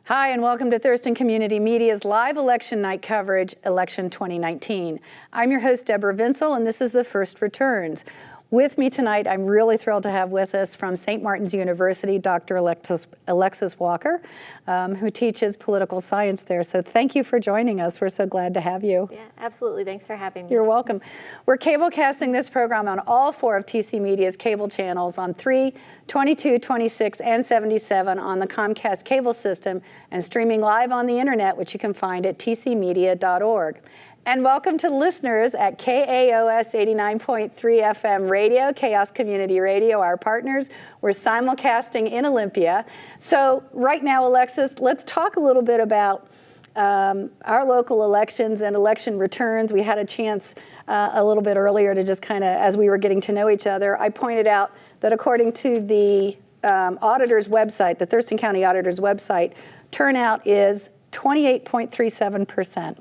Hi, and welcome to Thurston Community Media's live election night coverage, Election 2019. I'm your host, Deborah Vinsel, and this is The First Returns. With me tonight, I'm really thrilled to have with us from St. Martin's University, Dr. Alexis Walker, who teaches political science there. So thank you for joining us. We're so glad to have you. Yeah, absolutely. Thanks for having me. You're welcome. We're cablecasting this program on all 4 of TCMedia's cable channels on 3, 22, 26, and 77 on the Comcast cable system, and streaming live on the internet, which you can find at tcmedia.org. And welcome to listeners at KAOS 89.3 FM radio, Chaos Community Radio, our partners. We're simulcasting in Olympia. So right now, Alexis, let's talk a little bit about our local elections and election returns. We had a chance a little bit earlier to just kind of, as we were getting to know each other, I pointed out that according to the auditor's website, the Thurston County Auditor's website, turnout is 28.37%.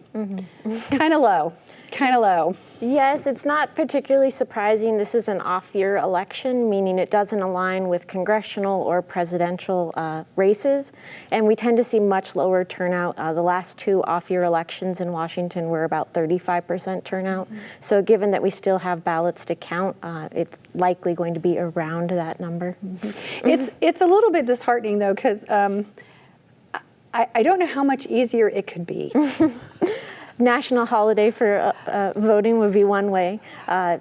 Kind of low, kind of low. Yes, it's not particularly surprising. This is an off-year election, meaning it doesn't align with congressional or presidential races, and we tend to see much lower turnout. The last 2 off-year elections in Washington were about 35% turnout. So given that we still have ballots to count, it's likely going to be around that number. It's a little bit disheartening, though, because I don't know how much easier it could be. National holiday for voting would be one way.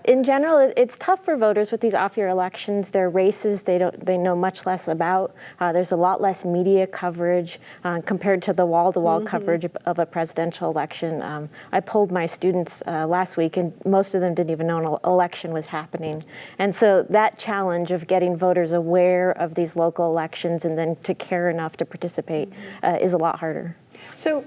In general, it's tough for voters with these off-year elections. They're races they know much less about. There's a lot less media coverage compared to the wall-to-wall coverage of a presidential election. I polled my students last week, and most of them didn't even know an election was happening. And so that challenge of getting voters aware of these local elections and then to care enough to participate is a lot harder. So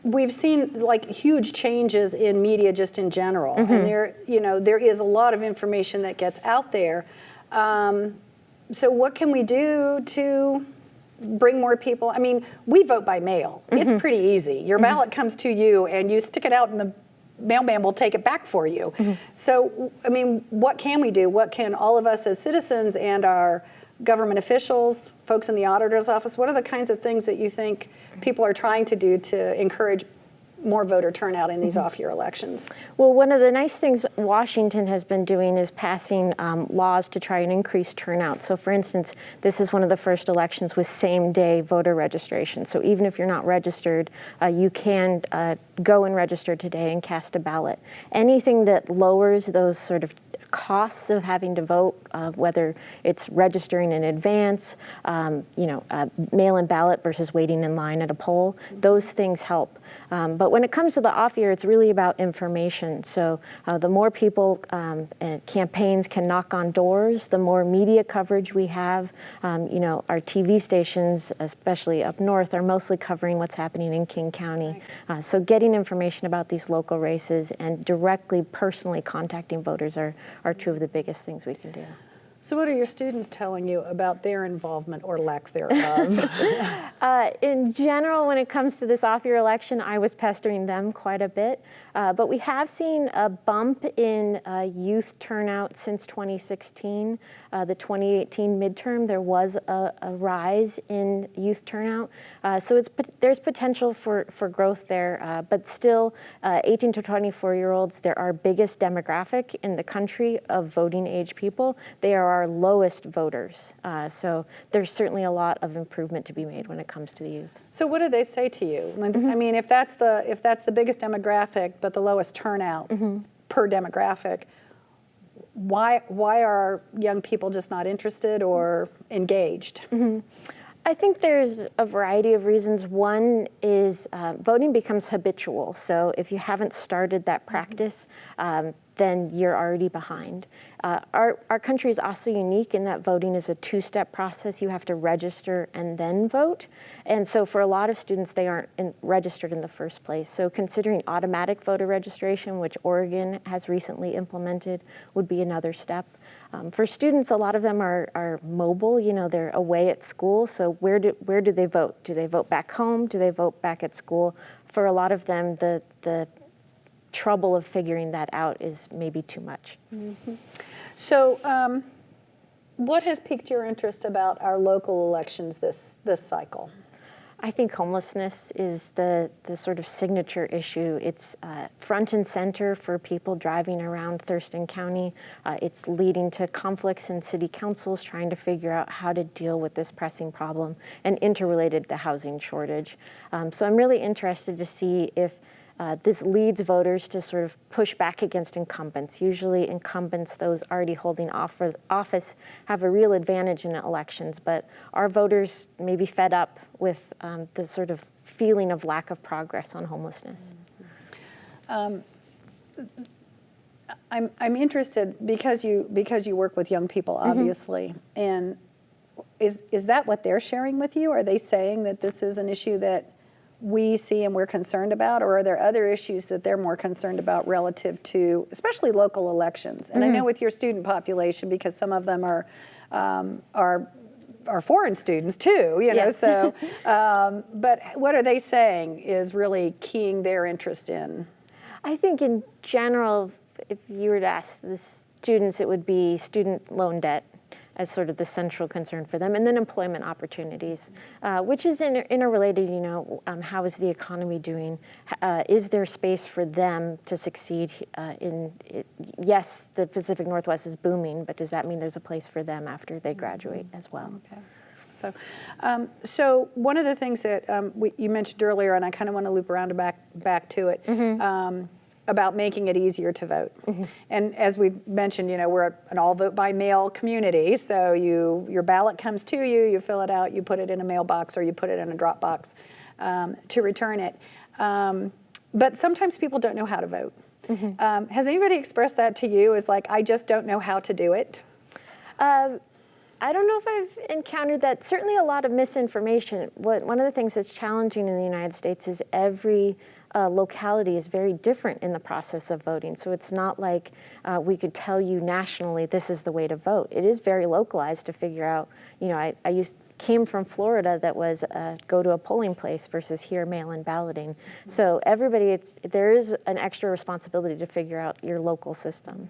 we've seen like huge changes in media just in general, and there is a lot of information that gets out there. So what can we do to bring more people? I mean, we vote by mail. It's pretty easy. Your ballot comes to you, and you stick it out, and the mailman will take it back for you. So, I mean, what can we do? What can all of us as citizens and our government officials, folks in the auditor's office, what are the kinds of things that you think people are trying to do to encourage more voter turnout in these off-year elections? Well, one of the nice things Washington has been doing is passing laws to try and increase turnout. So for instance, this is one of the first elections with same-day voter registration. So even if you're not registered, you can go and register today and cast a ballot. Anything that lowers those sort of costs of having to vote, whether it's registering in advance, mail-in ballot versus waiting in line at a poll, those things help. But when it comes to the off year, it's really about information. So the more people and campaigns can knock on doors, the more media coverage we have. Our TV stations, especially up north, are mostly covering what's happening in King County. So getting information about these local races and directly, personally contacting voters are 2 of the biggest things we can do. So what are your students telling you about their involvement or lack thereof? In general, when it comes to this off-year election, I was pestering them quite a bit. But we have seen a bump in youth turnout since 2016. The 2018 midterm, there was a rise in youth turnout. So there's potential for growth there. But still, 18 to 24-year-olds, they're our biggest demographic in the country of voting age people. They are our lowest voters. So there's certainly a lot of improvement to be made when it comes to the youth. So what do they say to you? I mean, if that's the biggest demographic but the lowest turnout per demographic, why are young people just not interested or engaged? I think there's a variety of reasons. One is voting becomes habitual. So if you haven't started that practice, then you're already behind. Our country is also unique in that voting is a 2-step process. You have to register and then vote. And so for a lot of students, they aren't registered in the first place. So considering automatic voter registration, which Oregon has recently implemented, would be another step. For students, a lot of them are mobile. They're away at school. So where do they vote? Do they vote back home? Do they vote back at school? For a lot of them, the trouble of figuring that out is maybe too much. So what has piqued your interest about our local elections this cycle? I think homelessness is the sort of signature issue. It's front and center for people driving around Thurston County. It's leading to conflicts in city councils trying to figure out how to deal with this pressing problem, and interrelated the housing shortage. So I'm really interested to see if this leads voters to sort of push back against incumbents. Usually incumbents, those already holding office, have a real advantage in elections, but our voters may be fed up with the sort of feeling of lack of progress on homelessness. I'm interested because you work with young people, obviously, and is that what they're sharing with you? Are they saying that this is an issue that we see and we're concerned about, or are there other issues that they're more concerned about relative to, especially local elections? And I know with your student population, because some of them are foreign students too, you know. So, but what are they saying is really keying their interest in? I think in general, if you were to ask the students, it would be student loan debt as sort of the central concern for them, and then employment opportunities, which is interrelated. You know, how is the economy doing? Is there space for them to succeed yes, the Pacific Northwest is booming, but does that mean there's a place for them after they graduate as well? Okay. So one of the things that you mentioned earlier, and I kind of want to loop around back to it, about making it easier to vote. And as we've mentioned, you know, we're an all vote by mail community, so your ballot comes to you, you fill it out, you put it in a mailbox or you put it in a drop box to return it. But sometimes people don't know how to vote. Has anybody expressed that to you as like, I just don't know how to do it? I don't know if I've encountered that. Certainly a lot of misinformation. One of the things that's challenging in the United States is every locality is very different in the process of voting. So it's not like we could tell you nationally, this is the way to vote. It is very localized to figure out, you know, I came from Florida that was go to a polling place versus here mail-in balloting. So everybody, there is an extra responsibility to figure out your local system.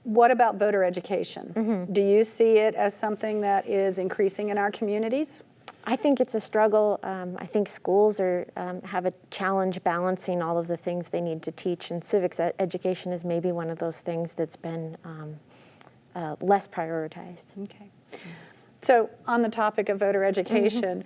What about voter education? Do you see it as something that is increasing in our communities? I think it's a struggle. I think schools have a challenge balancing all of the things they need to teach, and civics education is maybe one of those things that's been less prioritized. Okay. So on the topic of voter education,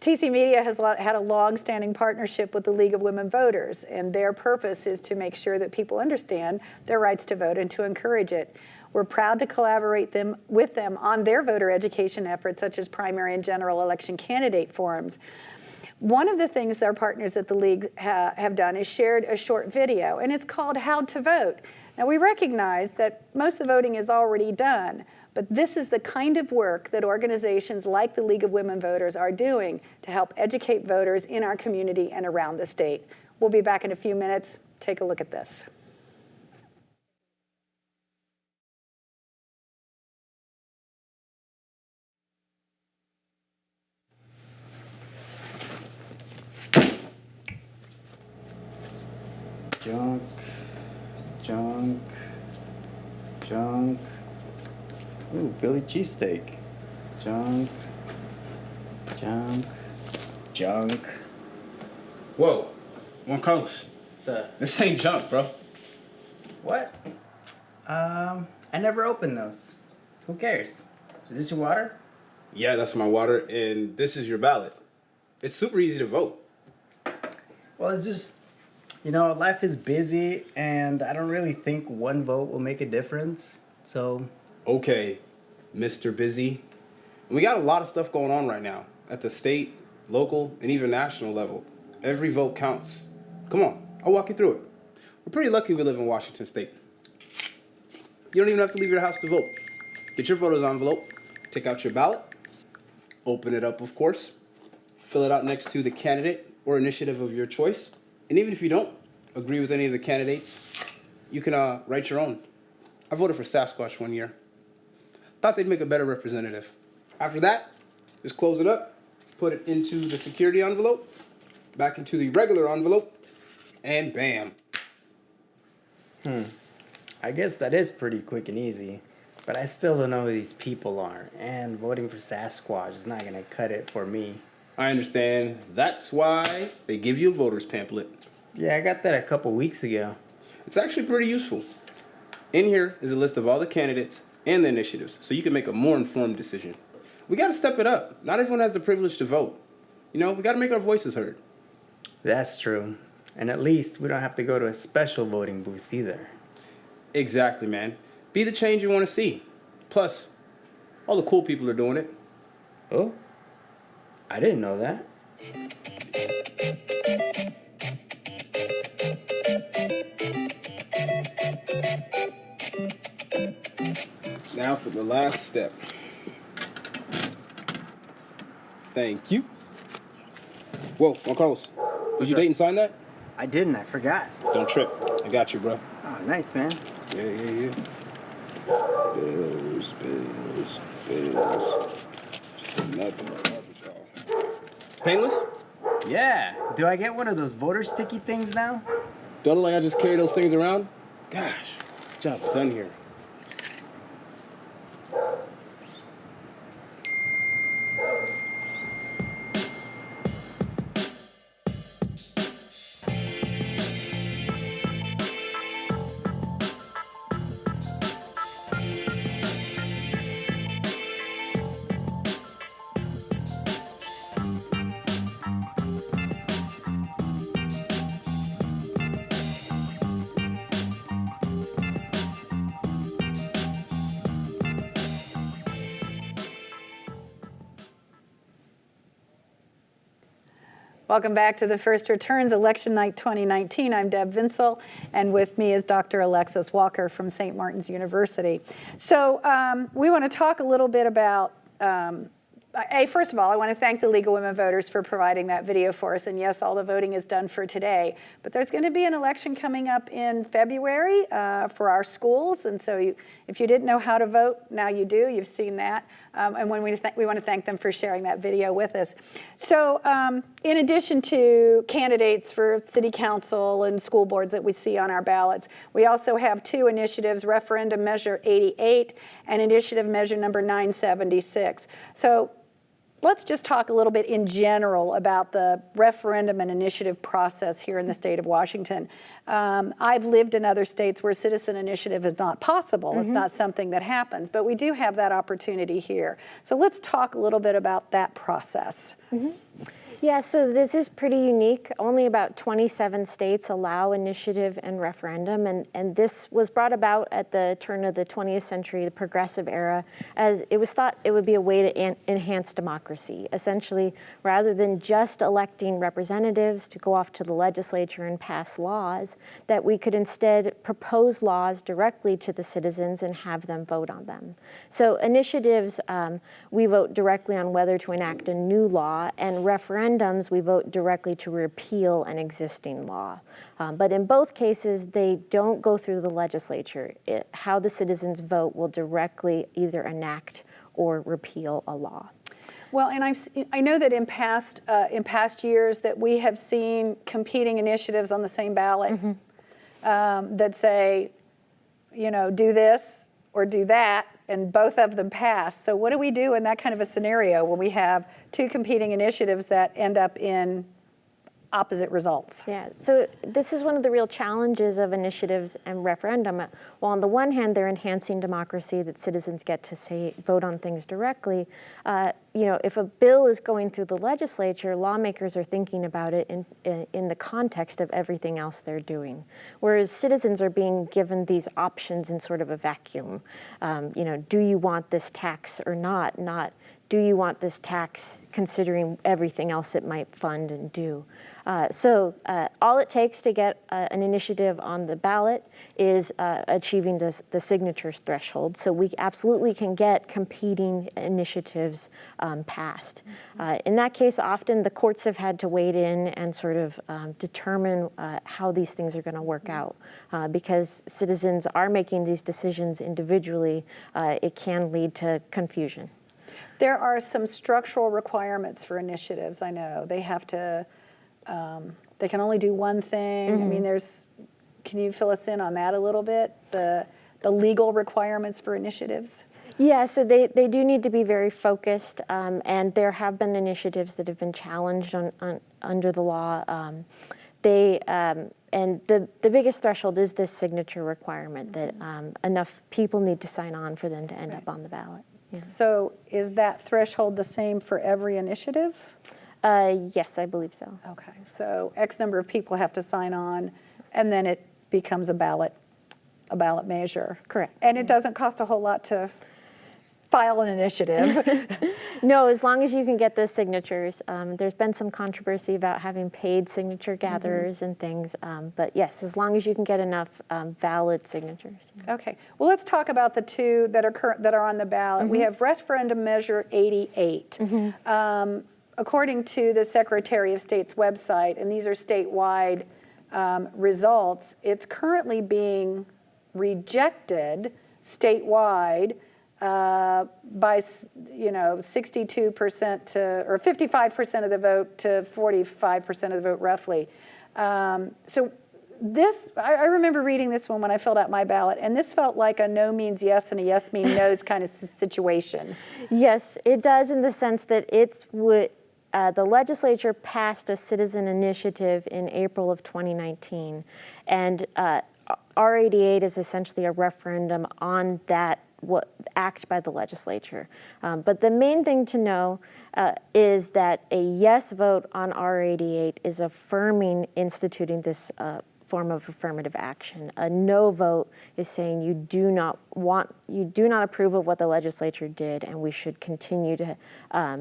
TCMedia has had a long-standing partnership with the League of Women Voters, and their purpose is to make sure that people understand their rights to vote and to encourage it. We're proud to collaborate with them on their voter education efforts, such as primary and general election candidate forums. One of the things their partners at the League have done is shared a short video, and it's called How to Vote. Now, we recognize that most of the voting is already done, but this is the kind of work that organizations like the League of Women Voters are doing to help educate voters in our community and around the state. We'll be back in a few minutes. Take a look at this. Junk, junk, junk. Ooh, Philly cheesesteak. Junk, junk, junk. Whoa, Juan Carlos, this ain't junk, bro. What? I never opened those. Who cares? Is this your water? Yeah, that's my water, and this is your ballot. It's super easy to vote. Well, it's just, you know, life is busy, and I don't really think one vote will make a difference, so... Okay, Mr. Busy. We got a lot of stuff going on right now at the state, local, and even national level. Every vote counts. Come on, I'll walk you through it. We're pretty lucky we live in Washington State. You don't even have to leave your house to vote. Get your voter's envelope, take out your ballot, open it up, of course, fill it out next to the candidate or initiative of your choice. And even if you don't agree with any of the candidates, you can write your own. I voted for Sasquatch one year. Thought they'd make a better representative. After that, just close it up, put it into the security envelope, back into the regular envelope, and bam. I guess that is pretty quick and easy. But I still don't know who these people are, and voting for Sasquatch is not gonna cut it for me. I understand. That's why they give you a voter's pamphlet. Yeah, I got that a couple weeks ago. It's actually pretty useful. In here is a list of all the candidates and the initiatives, so you can make a more informed decision. We gotta step it up. Not everyone has the privilege to vote. You know, we gotta make our voices heard. That's true. And at least we don't have to go to a special voting booth either. Exactly, man. Be the change you want to see. Plus, all the cool people are doing it. Oh, I didn't know that. Now for the last step. Thank you. Whoa, Juan Carlos. Did you date and sign that? I didn't, I forgot. Don't trip. I got you, bro. Oh, nice, man. Yeah. Bills. Just another garbage haul. Painless? Yeah. Do I get one of those voter sticky things now? Do I look like I just carry those things around? Gosh, job's done here. Welcome back to the First Returns Election Night 2019. I'm Deb Vinsel, and with me is Dr. Alexis Walker from St. Martin's University. So we want to talk a little bit about, first of all, I want to thank the League of Women Voters for providing that video for us. And yes, all the voting is done for today. But there's going to be an election coming up in February for our schools. And so if you didn't know how to vote, now you do. You've seen that. And when we want to thank them for sharing that video with us. So in addition to candidates for city council and school boards that we see on our ballots, we also have two initiatives, Referendum Measure 88 and Initiative Measure number 976. So let's just talk a little bit in general about the referendum and initiative process here in the state of Washington. I've lived in other states where citizen initiative is not possible. It's not something that happens, but we do have that opportunity here. So let's talk a little bit about that process. Yeah, so this is pretty unique. Only about 27 states allow initiative and referendum, and this was brought about at the turn of the 20th century, the progressive era, as it was thought it would be a way to enhance democracy. Essentially, rather than just electing representatives to go off to the legislature and pass laws, that we could instead propose laws directly to the citizens and have them vote on them. So initiatives, we vote directly on whether to enact a new law, and referendums, we vote directly to repeal an existing law. But in both cases, they don't go through the legislature. How the citizens vote will directly either enact or repeal a law. Well, and I know that in past years that we have seen competing initiatives on the same ballot that say, you know, do this or do that, and both of them pass. So what do we do in that kind of a scenario when we have two competing initiatives that end up in opposite results? Yeah, so this is one of the real challenges of initiatives and referendum. While on the one hand, they're enhancing democracy, that citizens get to vote on things directly. You know, if a bill is going through the legislature, lawmakers are thinking about it in the context of everything else they're doing. Whereas citizens are being given these options in sort of a vacuum. You know, do you want this tax or not? Not, do you want this tax considering everything else it might fund and do? So all it takes to get an initiative on the ballot is achieving the signatures threshold. So we absolutely can get competing initiatives passed. In that case, often the courts have had to wade in and sort of determine how these things are going to work out. Because citizens are making these decisions individually, it can lead to confusion. There are some structural requirements for initiatives, I know. They have to, they can only do one thing. I mean, can you fill us in on that a little bit? the legal requirements for initiatives? Yeah, so they do need to be very focused, and there have been initiatives that have been challenged under the law. And the biggest threshold is this signature requirement that enough people need to sign on for them to end up on the ballot. Yeah. So is that threshold the same for every initiative? Yes, I believe so. Okay, so X number of people have to sign on, and then it becomes a ballot measure. Correct. And it doesn't cost a whole lot to file an initiative. No, as long as you can get the signatures. There's been some controversy about having paid signature gatherers and things, but yes, as long as you can get enough valid signatures. Okay, well, let's talk about the two that are on the ballot. We have referendum measure 88. According to the Secretary of State's website, and these are statewide results, it's currently being rejected statewide by 62% to, or 55% of the vote to 45% of the vote roughly. So this, I remember reading this one when I filled out my ballot, and this felt like a no means yes and a yes means no's kind of situation. Yes, it does, in the sense that the legislature passed a citizen initiative in April of 2019, and R88 is essentially a referendum on that act by the legislature. But the main thing to know is that a yes vote on R88 is affirming instituting this form of affirmative action. A no vote is saying you do not approve of what the legislature did, and we should continue to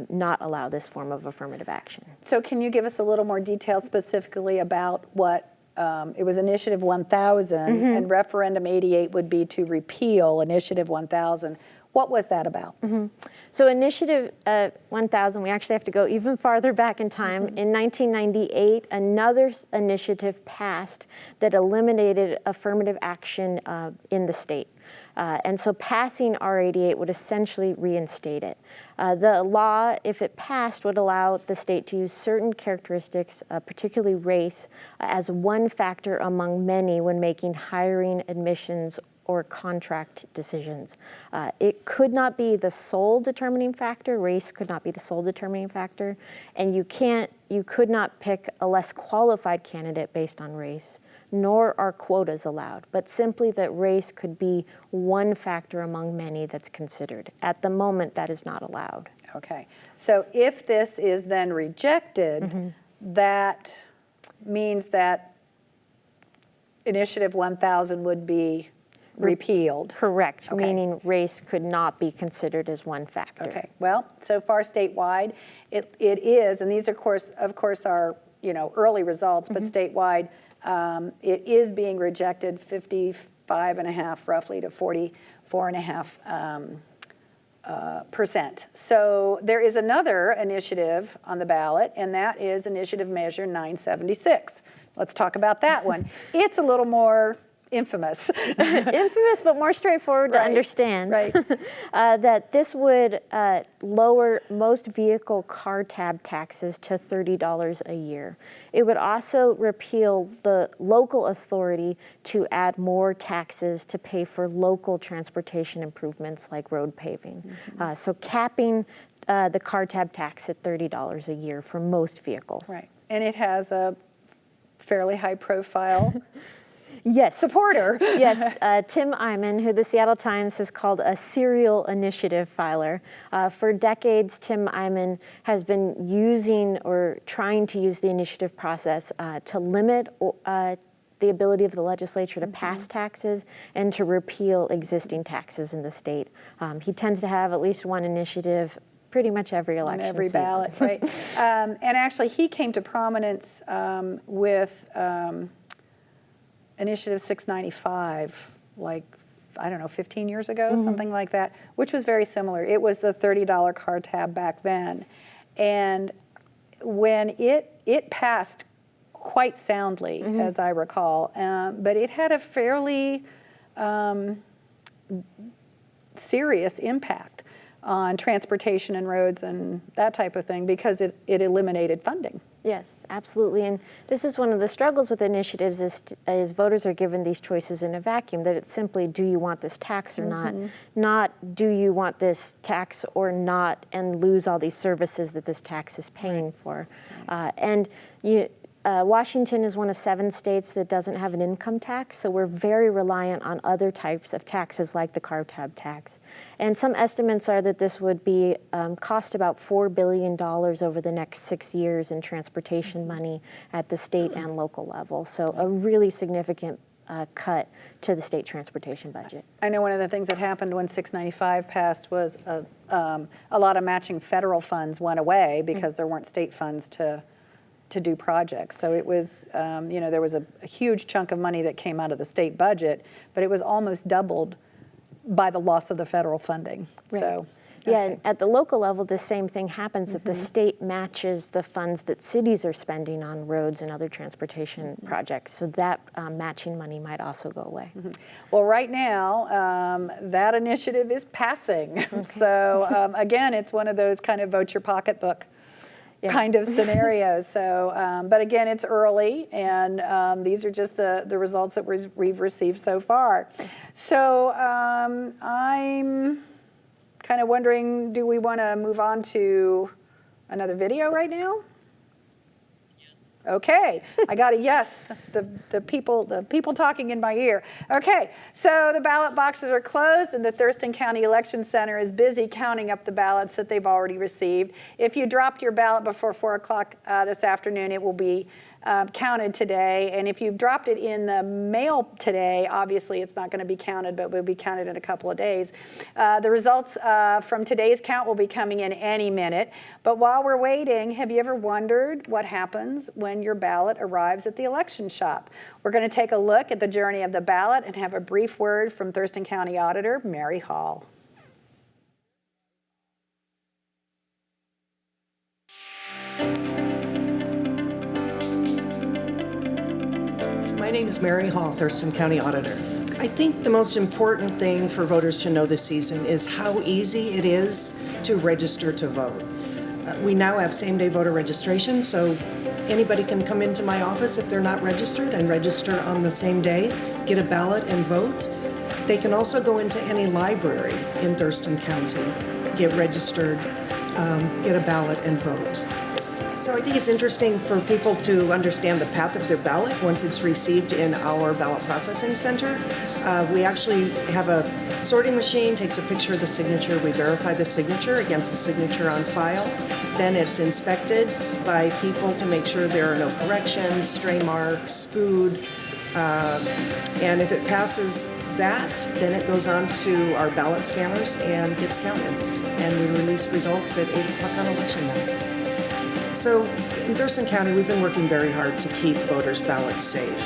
not allow this form of affirmative action. So can you give us a little more detail specifically about what it was Initiative 1000 and Referendum 88 would be to repeal Initiative 1000. What was that about? So Initiative 1000, we actually have to go even farther back in time. In 1998, another initiative passed that eliminated affirmative action in the state. And so passing R88 would essentially reinstate it. The law, if it passed, would allow the state to use certain characteristics, particularly race, as one factor among many when making hiring, admissions, or contract decisions. It could not be the sole determining factor. Race could not be the sole determining factor. And you could not pick a less qualified candidate based on race, nor are quotas allowed, but simply that race could be one factor among many that's considered. At the moment, that is not allowed. Okay, so if this is then rejected, that means that Initiative 1000 would be repealed. Correct, Okay. meaning race could not be considered as one factor. Okay, well, so far statewide, it is, and these of course are early results, but statewide, it is being rejected 55.5 roughly to 44.5%. So there is another initiative on the ballot, and that is Initiative Measure 976. Let's talk about that one. It's a little more infamous. Infamous, but more straightforward to understand. Right. That this would lower most vehicle car tab taxes to $30 a year. It would also repeal the local authority to add more taxes to pay for local transportation improvements like road paving. So capping the car tab tax at $30 a year for most vehicles. Right, and it has a fairly high profile supporter. Yes, Tim Eyman, who the Seattle Times has called a serial initiative filer. For decades, Tim Eyman has been using or trying to use the initiative process to limit the ability of the legislature to pass taxes and to repeal existing taxes in the state. He tends to have at least one initiative pretty much every election On every season. ballot, right. And actually, he came to prominence with Initiative 695, like, I don't know, 15 years ago, something like that, which was very similar. It was the $30 car tab back then. And when it passed quite soundly, as I recall, but it had a fairly serious impact on transportation and roads and that type of thing because it eliminated funding. Yes, absolutely. And this is one of the struggles with initiatives is voters are given these choices in a vacuum, that it's simply, do you want this tax or not? Not, do you want this tax or not, and lose all these services that this tax is paying for. Washington is one of 7 states that doesn't have an income tax, so we're very reliant on other types of taxes like the car tab tax. And some estimates are that this would be cost about $4 billion over the next 6 years in transportation money at the state and local level. So a really significant cut to the state transportation budget. I know one of the things that happened when 695 passed was a lot of matching federal funds went away because there weren't state funds to do projects. So it was, there was a huge chunk of money that came out of the state budget, but it was almost doubled by the loss of the federal funding. Right. So, yeah, and at the local level, the same thing happens, that the state matches the funds that cities are spending on roads and other transportation projects. So that matching money might also go away. Well, right now, that initiative is passing. So again, it's one of those kind of vote your pocketbook kind of scenarios. So, but again, it's early, and these are just the results that we've received so far. So I'm kind of wondering, do we want to move on to another video right now? Okay, I got a yes. The people talking in my ear. Okay, so the ballot boxes are closed, and the Thurston County Election Center is busy counting up the ballots that they've already received. If you dropped your ballot before 4 o'clock this afternoon, it will be counted today. And if you've dropped it in the mail today, obviously it's not going to be counted, but will be counted in a couple of days. The results from today's count will be coming in any minute. But while we're waiting, have you ever wondered what happens when your ballot arrives at the election shop? We're going to take a look at the journey of the ballot and have a brief word from Thurston County Auditor Mary Hall. My name is Mary Hall, Thurston County Auditor. I think the most important thing for voters to know this season is how easy it is to register to vote. We now have same-day voter registration, so anybody can come into my office if they're not registered and register on the same day, get a ballot and vote. They can also go into any library in Thurston County, get registered, get a ballot and vote. So I think it's interesting for people to understand the path of their ballot once it's received in our ballot processing center. We actually have a sorting machine, takes a picture of the signature, we verify the signature against the signature on file. Then it's inspected by people to make sure there are no corrections, stray marks, food. And if it passes that, then it goes on to our ballot scanners and gets counted. And we release results at 8 o'clock on election night. So in Thurston County, we've been working very hard to keep voters' ballots safe.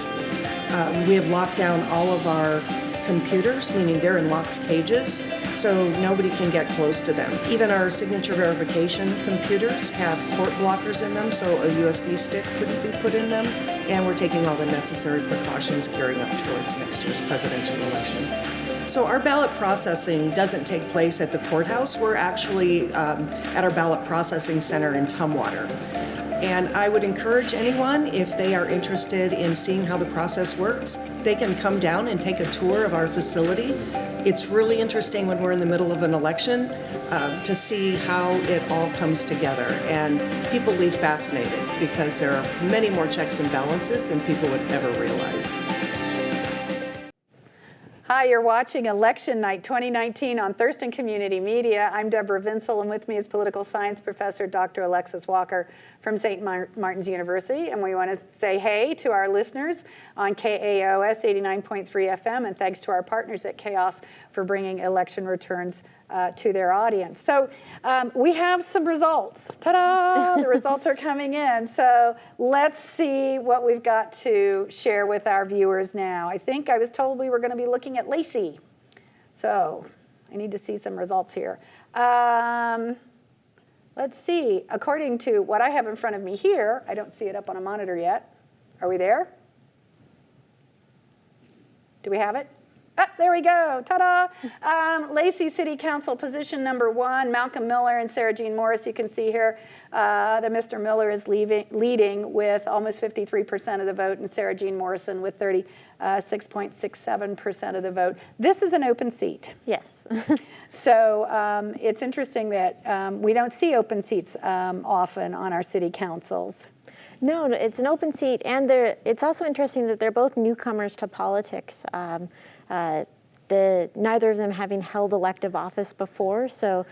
We have locked down all of our computers, meaning they're in locked cages, so nobody can get close to them. Even our signature verification computers have port blockers in them, so a USB stick couldn't be put in them, and we're taking all the necessary precautions gearing up towards next year's presidential election. So our ballot processing doesn't take place at the courthouse. We're actually at our ballot processing center in Tumwater. And I would encourage anyone, if they are interested in seeing how the process works, they can come down and take a tour of our facility. It's really interesting when we're in the middle of an election to see how it all comes together. And people leave fascinated because there are many more checks and balances than people would ever realize. Hi, you're watching Election Night 2019 on Thurston Community Media. I'm Deborah Vinsel, and with me is political science professor Dr. Alexis Walker from St. Martin's University. And we want to say hey to our listeners on KAOS 89.3 FM, and thanks to our partners at Chaos for bringing election returns to their audience. So we have some results. Ta-da! The results are coming in. So let's see what we've got to share with our viewers now. I think I was told we were going to be looking at LACEY. So I need to see some results here. Let's see. According to what I have in front of me here, I don't see it up on a monitor yet. Are we there? Do we have it? There we go, ta-da. Lacey City Council position number 1, Malcolm Miller and Sarah Jean Morris. You can see here that Mr. Miller is leading with almost 53% of the vote, and Sarah Jean Morrison with 36.67% of the vote. This is an open seat. Yes. So it's interesting that we don't see open seats often on our city councils. No, it's an open seat, and it's also interesting that they're both newcomers to politics. Neither of them having held elective office before, so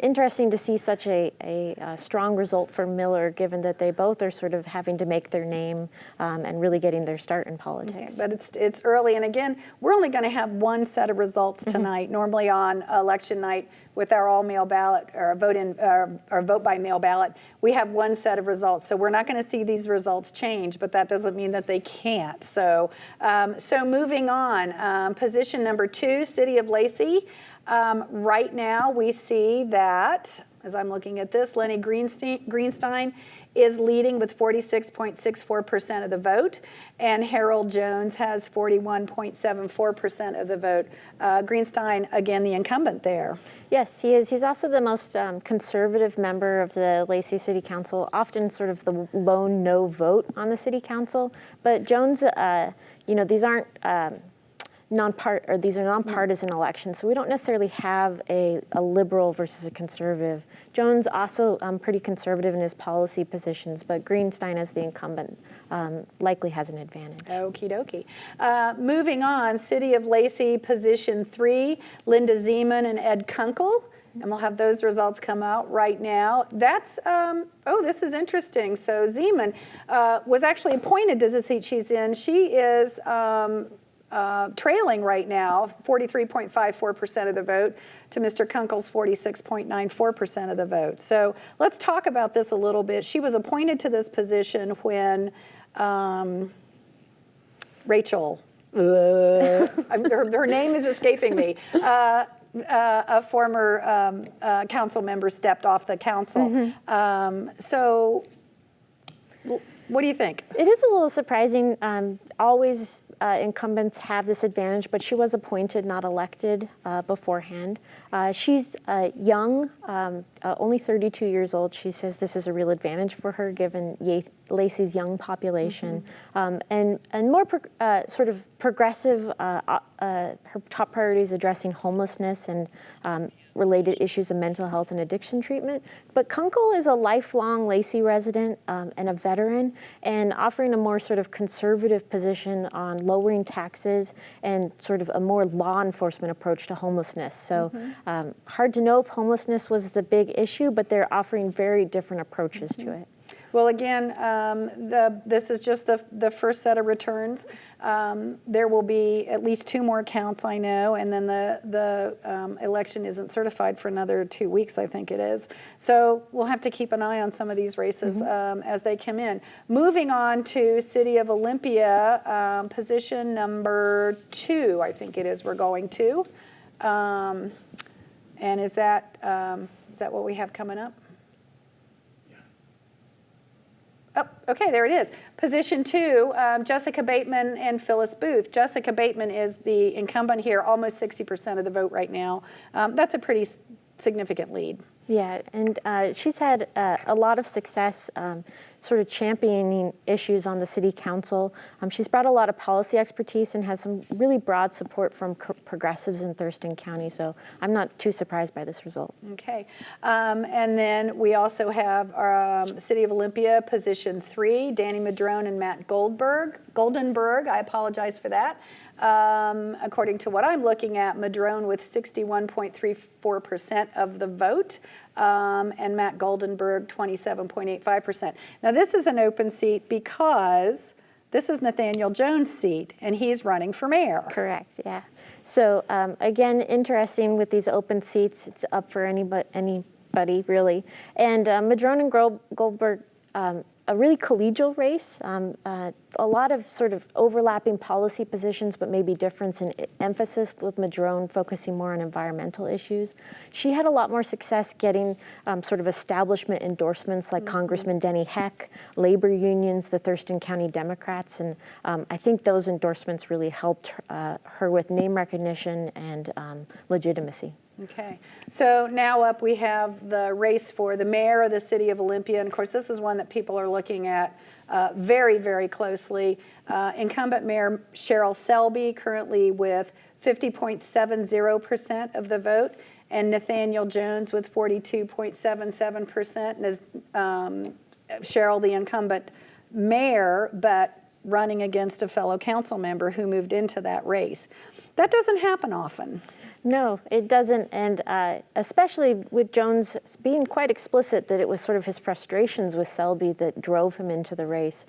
interesting to see such a strong result for Miller, given that they both are sort of having to make their name and really getting their start in politics. Okay, but it's early, and again, we're only going to have one set of results tonight. Normally on election night, with our all-mail ballot or vote by mail ballot, we have one set of results. So we're not going to see these results change, but that doesn't mean that they can't. So, moving on, position number 2, City of LACEY. Right now, we see that, as I'm looking at this, Lenny Greenstein is leading with 46.64% of the vote, and Harold Jones has 41.74% of the vote. Greenstein, again, the incumbent there. Yes, he is. He's also the most conservative member of the Lacey City Council, often sort of the lone no vote on the City Council. But Jones, these aren't these are nonpartisan elections, so we don't necessarily have a liberal versus a conservative. Jones also pretty conservative in his policy positions, but Greenstein as the incumbent likely has an advantage. Okie dokie. Moving on, City of LACEY, position 3, Linda Zeman and Ed Kunkel. And we'll have those results come out right now. That's, this is interesting. So Zeman was actually appointed to the seat she's in. She is trailing right now, 43.54% of the vote to Mr. Kunkel's 46.94% of the vote. So let's talk about this a little bit. She was appointed to this position when Rachel, her name is escaping me, a former council member stepped off the council. So what do you think? It is a little surprising. Always incumbents have this advantage, but she was appointed, not elected beforehand. She's young, only 32 years old. She says this is a real advantage for her, given Lacey's young population, and more sort of progressive. Her top priority is addressing homelessness and related issues of mental health and addiction treatment. But Kunkel is a lifelong Lacey resident and a veteran, and offering a more sort of conservative position on lowering taxes and sort of a more law enforcement approach to homelessness. So hard to know if homelessness was the big issue, but they're offering very different approaches to it. Well, again, this is just the first set of returns. There will be at least 2 more counts, I know, and then the election isn't certified for another 2 weeks, I think it is. So we'll have to keep an eye on some of these races as they come in. Moving on to City of Olympia, position number 2, I think it is we're going to. And is that what we have coming up? Oh, okay, there it is. Position 2, Jessica Bateman and Phyllis Booth. Jessica Bateman is the incumbent here, almost 60% of the vote right now. That's a pretty significant lead. Yeah, and she's had a lot of success sort of championing issues on the city council. She's brought a lot of policy expertise and has some really broad support from progressives in Thurston County, so I'm not too surprised by this result. Okay, and then we also have City of Olympia, position 3, Danny Madrone and Matt Goldenberg, I apologize for that. According to what I'm looking at, Madrone with 61.34% of the vote, and Matt Goldenberg 27.85%. Now this is an open seat because this is Nathaniel Jones' seat, and he's running for mayor. Correct, yeah. So again, interesting with these open seats, it's up for anybody really. And Madrone and Goldberg a really collegial race, a lot of sort of overlapping policy positions, but maybe difference in emphasis, with Madrone focusing more on environmental issues. She had a lot more success getting sort of establishment endorsements like Congressman Denny Heck, labor unions, the Thurston County Democrats, and I think those endorsements really helped her with name recognition and legitimacy. Okay, so now up we have the race for the mayor of the city of Olympia, and of course this is one that people are looking at very, very closely. Incumbent Mayor Cheryl Selby currently with 50.70% of the vote, and Nathaniel Jones with 42.77%. Cheryl, the incumbent mayor, but running against a fellow council member who moved into that race. That doesn't happen often. No, it doesn't, and especially with Jones being quite explicit that it was sort of his frustrations with Selby that drove him into the race,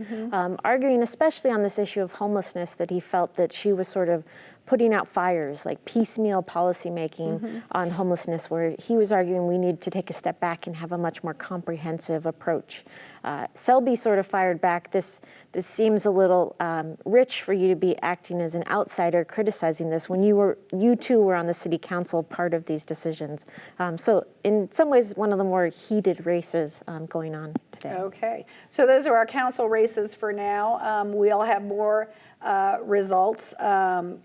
arguing especially on this issue of homelessness that he felt that she was sort of putting out fires, like piecemeal policymaking on homelessness, where he was arguing we need to take a step back and have a much more comprehensive approach. Selby sort of fired back, this seems a little rich for you to be acting as an outsider criticizing this when you too were on the city council part of these decisions. So in some ways, one of the more heated races going on today. Okay, so those are our council races for now. We'll have more results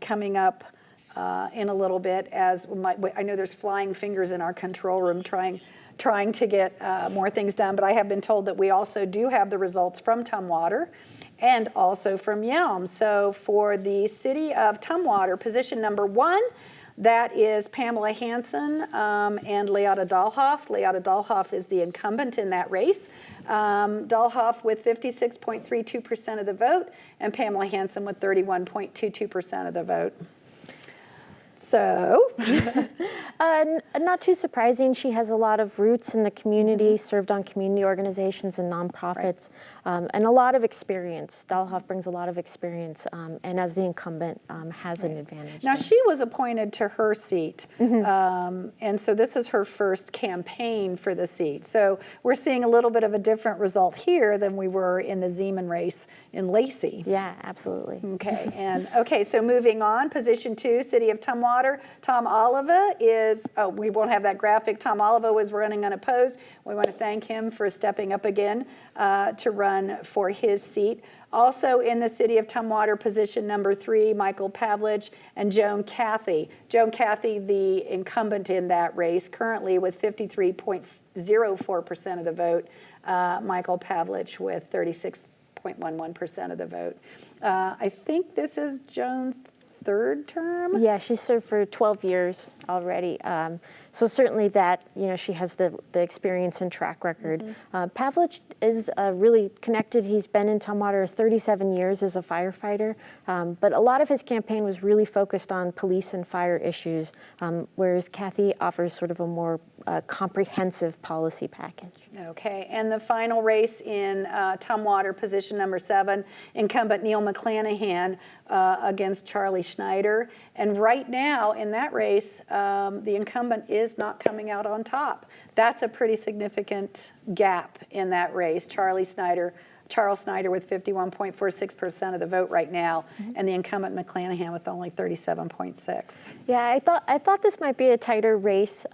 coming up in a little bit, as I know there's flying fingers in our control room trying to get more things done, but I have been told that we also do have the results from Tumwater and also from Yelm. So for the city of Tumwater, position number 1, that is Pamela Hansen and Leota Dahlhoff. Leota Dahlhoff is the incumbent in that race. Dahlhoff with 56.32% of the vote, and Pamela Hansen with 31.22% of the vote. So, not too surprising. She has a lot of roots in the community, served on community organizations and nonprofits, and a lot of experience. Dahlhoff brings a lot of experience, and as the incumbent, has an advantage. Now, there. she was appointed to her seat, and so this is her first campaign for the seat. So we're seeing a little bit of a different result here than we were in the Zeman race in LACEY. Yeah, absolutely. Okay, and okay, so moving on, position 2, City of Tumwater. Tom Oliva is, we won't have that graphic. Tom Oliva was running unopposed. We want to thank him for stepping up again to run for his seat. Also in the City of Tumwater, position number 3, Michael Pavlich and Joan Cathy. Joan Cathy, the incumbent in that race, currently with 53.04% of the vote. Michael Pavlich with 36.11% of the vote. I think this is Joan's 3rd term? Yeah, she's served for 12 years already. So certainly that, she has the experience and track record. Pavlich is really connected. He's been in Tumwater 37 years as a firefighter, but a lot of his campaign was really focused on police and fire issues, whereas Cathy offers sort of a more comprehensive policy package. Okay, and the final race in Tumwater, position number 7, incumbent Neil McClanahan against Charlie Schneider. And right now in that race, the incumbent is not coming out on top. That's a pretty significant gap in that race. Charles Snyder with 51.46% of the vote right now, and the incumbent McClanahan with only 37.6. Yeah, I thought this might be a tighter race.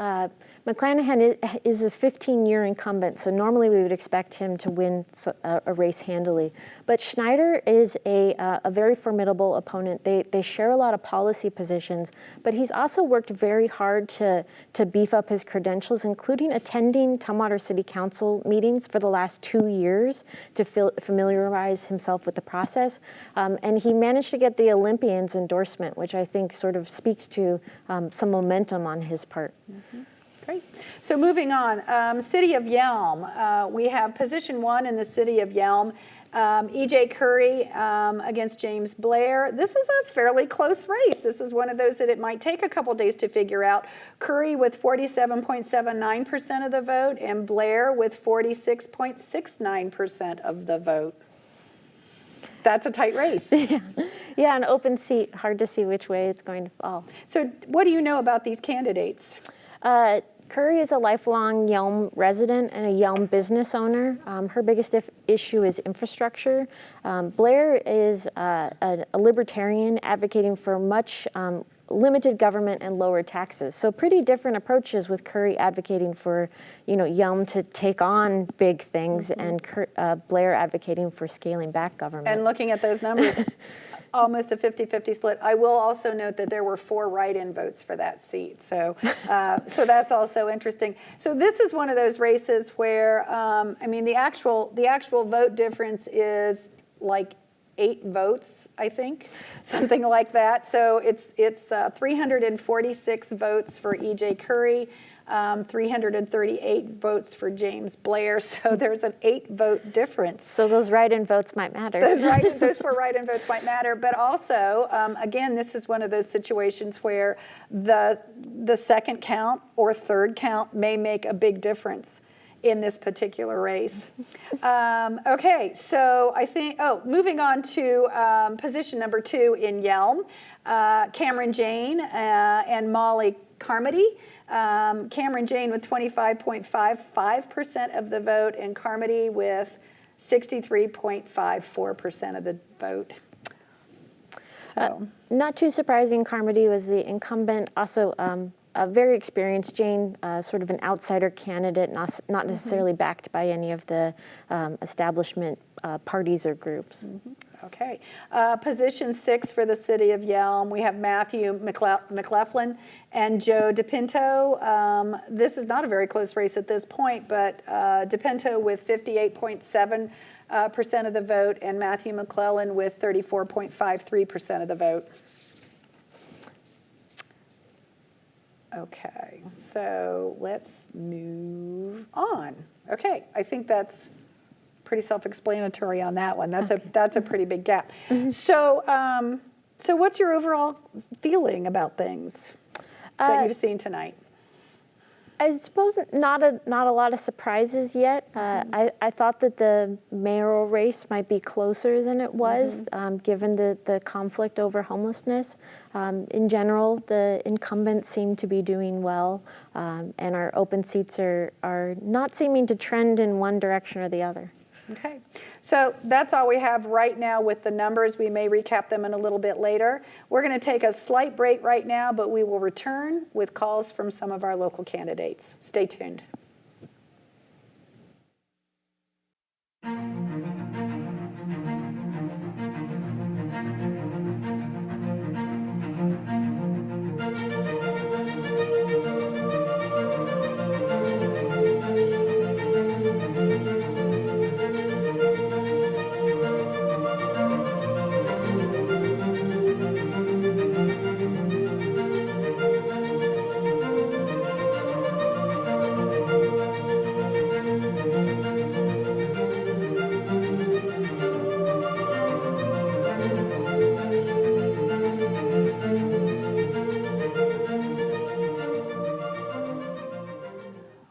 McClanahan is a 15-year incumbent, so normally we would expect him to win a race handily. But Schneider is a very formidable opponent. They share a lot of policy positions, but he's also worked very hard to beef up his credentials, including attending Tumwater City Council meetings for the last 2 years to familiarize himself with the process. And he managed to get the Olympians endorsement, which I think sort of speaks to some momentum on his part. Great. So moving on, City of Yelm. We have position 1 in the City of Yelm. E.J. Curry against James Blair. This is a fairly close race. This is one of those that it might take a couple days to figure out. Curry with 47.79% of the vote, and Blair with 46.69% of the vote. That's a tight race. Yeah, an open seat, hard to see which way it's going to fall. So what do you know about these candidates? Curry is a lifelong Yelm resident and a Yelm business owner. Her biggest issue is infrastructure. Blair is a libertarian advocating for much limited government and lower taxes. So pretty different approaches, with Curry advocating for, Yelm to take on big things, and Blair advocating for scaling back government. And looking at those numbers, almost a 50-50 split. I will also note that there were 4 write-in votes for that seat. So, so that's also interesting. So this is one of those races where, the actual vote difference is like 8 votes, I think, something like that. So it's 346 votes for E.J. Curry, 338 votes for James Blair. So there's an 8-vote difference. So those write-in votes might matter. Those 4 write-in votes might matter. But also, again, this is one of those situations where the second count or third count may make a big difference in this particular race. Okay, so I think, moving on to position number 2 in Yelm, Cameron Jane and Molly Carmody. Cameron Jane with 25.55% of the vote, and Carmody with 63.54% of the vote. So, not too surprising, Carmody was the incumbent, also a very experienced. Jane, sort of an outsider candidate, not necessarily backed by any of the establishment parties or groups. Okay. Position 6 for the city of Yelm, we have Matthew McLaughlin and Joe DePinto. This is not a very close race at this point, but DePinto with 58.7% of the vote, and Matthew McClellan with 34.53% of the vote. Okay, so let's move on. Okay, I think that's pretty self-explanatory on that one. That's a pretty big gap. So, so what's your overall feeling about things that you've seen tonight? I suppose not a lot of surprises yet. I thought that the mayoral race might be closer than it was, given the conflict over homelessness. In general, the incumbents seem to be doing well, and our open seats are not seeming to trend in one direction or the other. Okay, so that's all we have right now with the numbers. We may recap them in a little bit later. We're going to take a slight break right now, but we will return with calls from some of our local candidates. Stay tuned.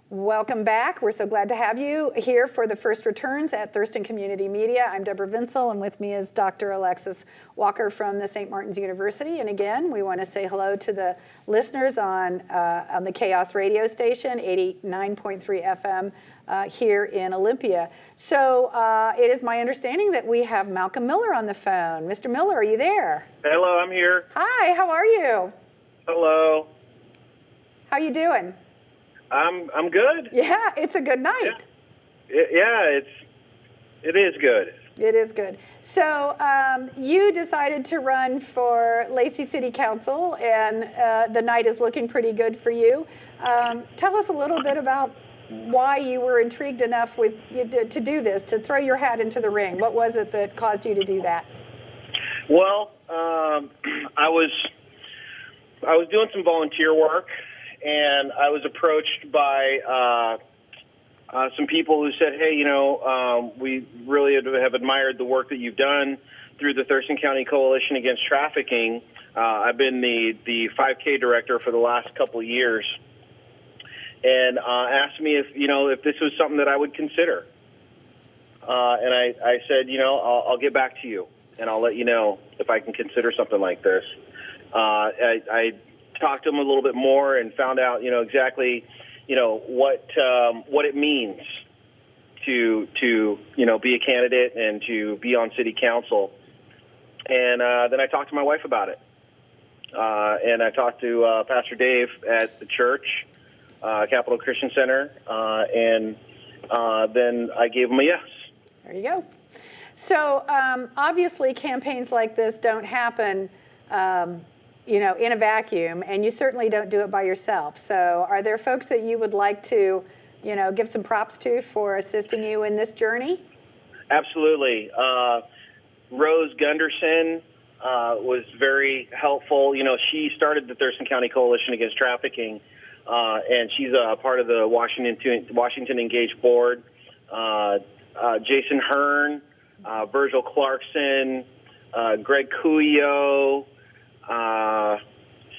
Welcome back. We're so glad to have you here for the first returns at Thurston Community Media. I'm Deborah Vinsel, and with me is Dr. Alexis Walker from the St. Martin's University. And again, we want to say hello to the listeners on the Chaos radio station, 89.3 FM here in Olympia. So it is my understanding that we have Malcolm Miller on the phone. Mr. Miller, are you there? Hello, I'm here. Hi, how are you? Hello. How you doing? I'm good. Yeah, it's a good night. Yeah, it is good. It is good. So you decided to run for LACEY City Council, and the night is looking pretty good for you. Tell us a little bit about why you were intrigued enough to do this, to throw your hat into the ring. What was it that caused you to do that? Well, I was doing some volunteer work, and I was approached by some people who said, hey, we really have admired the work that you've done through the Thurston County Coalition Against Trafficking. I've been the 5K director for the last couple of years, and asked me if this was something that I would consider. And I said, I'll get back to you, and I'll let you know if I can consider something like this. I talked to him a little bit more and found out, exactly, what it means to be a candidate and to be on city council. And then I talked to my wife about it. And I talked to Pastor Dave at the church, Capital Christian Center, and then I gave him a yes. There you go. So obviously campaigns like this don't happen, in a vacuum, and you certainly don't do it by yourself. So are there folks that you would like to, give some props to for assisting you in this journey? Absolutely. Rose Gunderson was very helpful. She started the Thurston County Coalition Against Trafficking, and she's a part of the Washington Engaged Board. Jason Hearn, Virgil Clarkson, Greg Cuyo,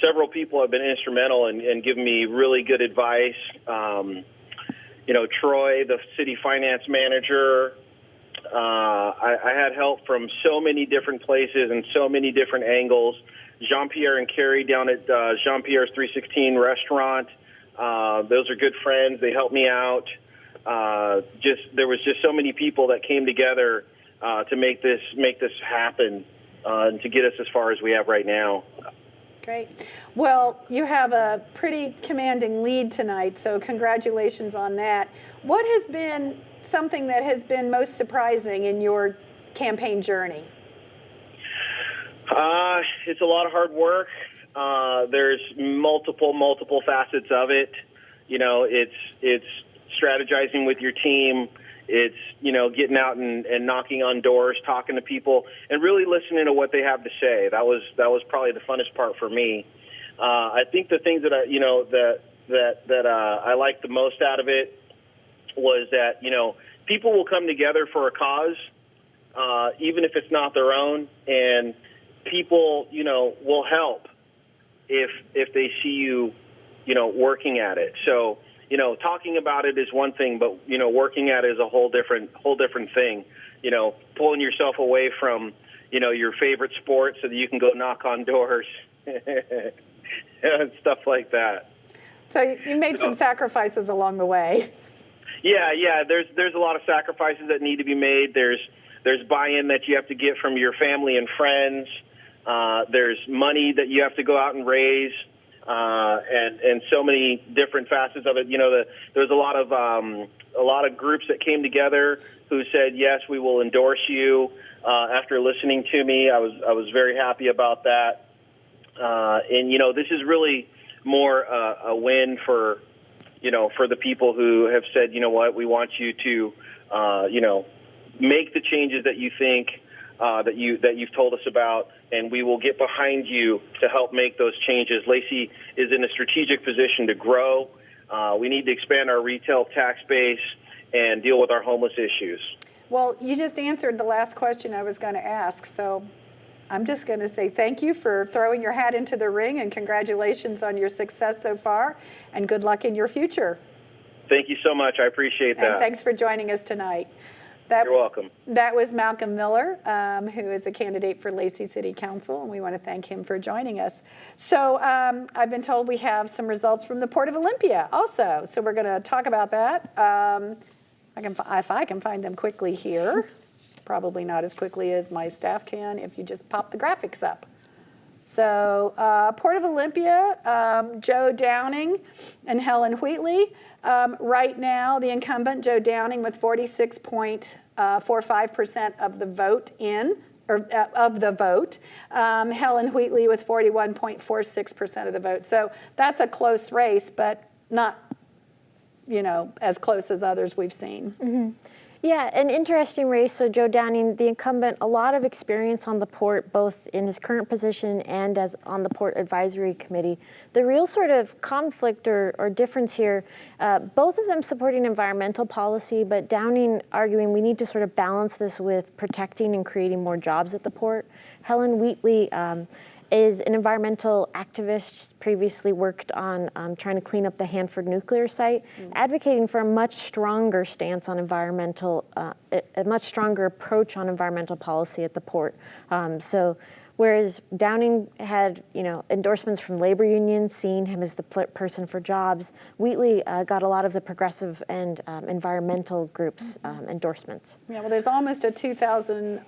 several people have been instrumental in giving me really good advice. Troy, the city finance manager, I had help from so many different places and so many different angles. Jean-Pierre and Carrie down at Jean-Pierre's 316 restaurant. Those are good friends. They helped me out. There was just so many people that came together to make this happen and to get us as far as we have right now. Great. Well, you have a pretty commanding lead tonight, so congratulations on that. What has been something that has been most surprising in your campaign journey? It's a lot of hard work. There's multiple facets of it. It's strategizing with your team. It's, getting out and knocking on doors, talking to people, and really listening to what they have to say. That was probably the funnest part for me. I think the things that I liked the most out of it was that, people will come together for a cause, even if it's not their own, and people, will help if they see you, working at it. So, talking about it is one thing, but, working at it is a whole different thing. Pulling yourself away from, your favorite sport so that you can go knock on doors and stuff like that. So you made some sacrifices along the way. Yeah. There's a lot of sacrifices that need to be made. There's buy-in that you have to get from your family and friends. There's money that you have to go out and raise. And so many different facets of it. There's a lot of groups that came together who said, yes, we will endorse you. After listening to me, I was very happy about that. And this is really more a win for the people who have said, what, we want you to, make the changes that you think, that you've told us about, and we will get behind you to help make those changes. LACEY is in a strategic position to grow. We need to expand our retail tax base and deal with our homeless issues. Well, you just answered the last question I was going to ask, so I'm just going to say thank you for throwing your hat into the ring, and congratulations on your success so far, and good luck in your future. Thank you so much. I appreciate that. And thanks for joining us tonight. You're welcome. That was Malcolm Miller, who is a candidate for LACEY City Council, and we want to thank him for joining us. So I've been told we have some results from the Port of Olympia also, so we're going to talk about that. If I can find them quickly here, probably not as quickly as my staff can if you just pop the graphics up. So Port of Olympia, Joe Downing and Helen Wheatley. Right now, the incumbent, Joe Downing, with 46.45% of the vote of the vote. Helen Wheatley with 41.46% of the vote. So that's a close race, but not, as close as others we've seen. Mm-hmm. Yeah, an interesting race. So Joe Downing, the incumbent, a lot of experience on the port, both in his current position and as on the Port Advisory Committee. The real sort of conflict or difference here, both of them supporting environmental policy, but Downing arguing we need to sort of balance this with protecting and creating more jobs at the port. Helen Wheatley is an environmental activist, previously worked on trying to clean up the Hanford nuclear site, advocating for a much stronger stance on a much stronger approach on environmental policy at the port. So Whereas Downing had, endorsements from labor unions, seeing him as the person for jobs. Wheatley got a lot of the progressive and environmental groups' endorsements. Yeah, well, there's almost a 2,000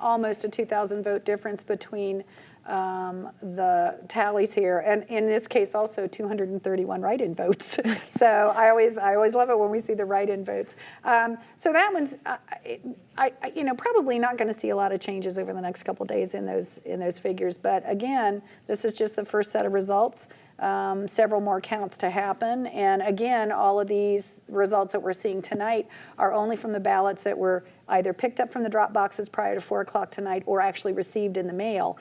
vote difference between the tallies here, and in this case also 231 write-in votes. So I always love it when we see the write-in votes. So that one's probably not going to see a lot of changes over the next couple of days in those figures. But again, this is just the first set of results. Several more counts to happen, and again, all of these results that we're seeing tonight are only from the ballots that were either picked up from the drop boxes prior to 4 o'clock tonight or actually received in the mail